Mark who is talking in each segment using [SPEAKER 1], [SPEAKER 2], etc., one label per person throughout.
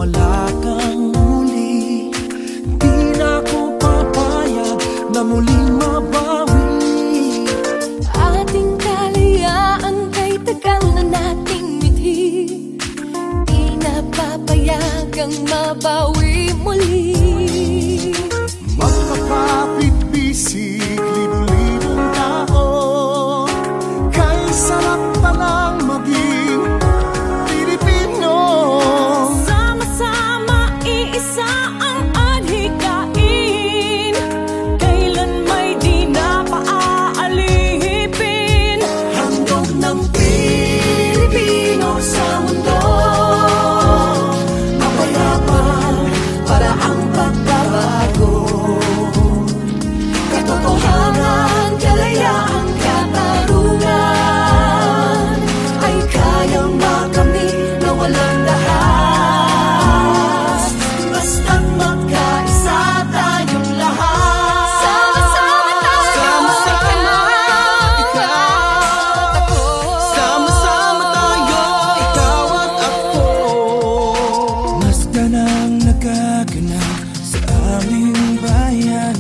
[SPEAKER 1] wala kang muli. Di na ko papayag na muling mabawi.
[SPEAKER 2] Ating kalayaan kay tagal na nating mithi. Di na papayagang mabawi muli.
[SPEAKER 1] Magkakapit-bisig, libu-libong tao. Kay sarap palang maging Pilipino.
[SPEAKER 2] Sama-sama, iisa ang adhikain. Kailan may di na paaalipin.
[SPEAKER 1] Handog ng Pilipino sa mundo. Mapayapa para ang pagbabago. Katotohanan, kalayaan, katarungan ay kayang makamit na walang lahas. Basta't magkaisa tayong lahat.
[SPEAKER 2] Sama-sama tayo.
[SPEAKER 1] Sama-sama, ikaw at ako. Sama-sama tayo, ikaw at ako. Masdan ang nagaganap sa aming bayan.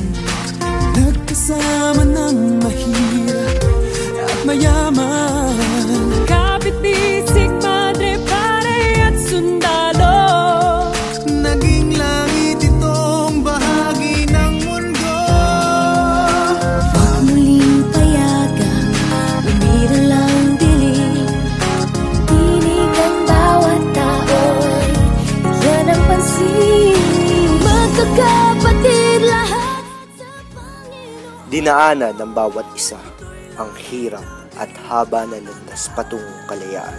[SPEAKER 1] Nagkasama ng mahirap at mayaman.
[SPEAKER 2] Kapit-bisig, padre, pare at sundalo.
[SPEAKER 1] Naging langit itong bahagi ng mundo.
[SPEAKER 2] Huwag muling payagang umiral ang dilim. Tinig ang bawat tao'y bigyan ng pansin. Magkakapatid lahat sa Panginoon.
[SPEAKER 3] Dinaanan ng bawat isa ang hirap at haba na landas patungong kalayaan.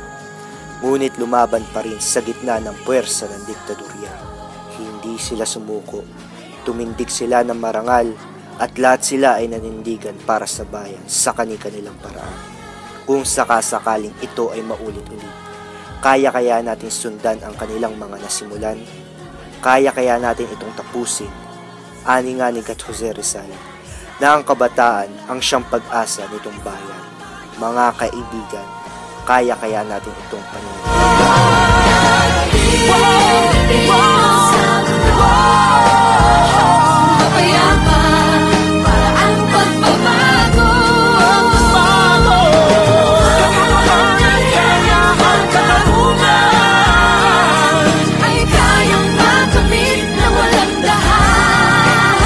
[SPEAKER 3] Ngunit lumaban pa rin sa gitna ng puwersa ng diktadorya. Hindi sila sumuko, tumindig sila ng marangal at lahat sila ay nanindigan para sa bayan sa kani-kanilang paraan. Kung sakasakaling ito ay maulit-ulit, kaya natin sundan ang kanilang mga nasimulan? Kaya natin itong tapusin? Ani nga ni Gat Jose Rizal na ang kabataan ang siyang pag-asa nitong bayan. Mga kaibigan, kaya natin itong
[SPEAKER 2] Mapayapa para ang pagbabago. Ay kayang makamit na walang dahas.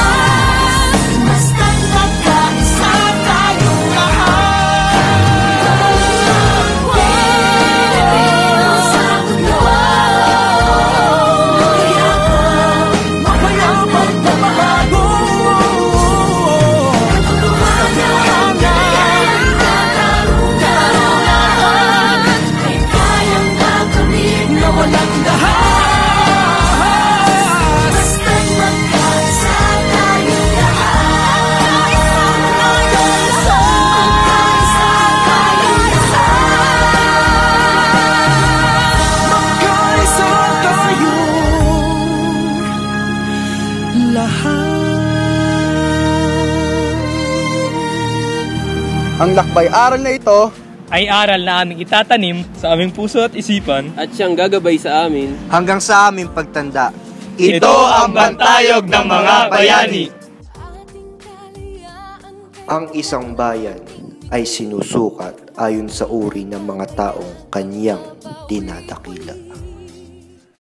[SPEAKER 2] Basta't magkaisa tayong lahat. Pilipino sa mundo. Mapayapa, magbabago. Katotohanan, kalayaan, katarungan ay kayang makamit na walang dahas. Basta't magkaisa tayong lahat. Magkaisa tayong
[SPEAKER 1] lahat.
[SPEAKER 4] Ang lakbay-aral na ito
[SPEAKER 5] ay aral na aming itatanim sa aming puso at isipan
[SPEAKER 6] at siyang gagabay sa amin
[SPEAKER 3] hanggang sa aming pagtanda.
[SPEAKER 5] Ito ang bantayog ng mga bayani.
[SPEAKER 3] Ang isang bayan ay sinusukat ayon sa uri ng mga taong kanyang dinadakila.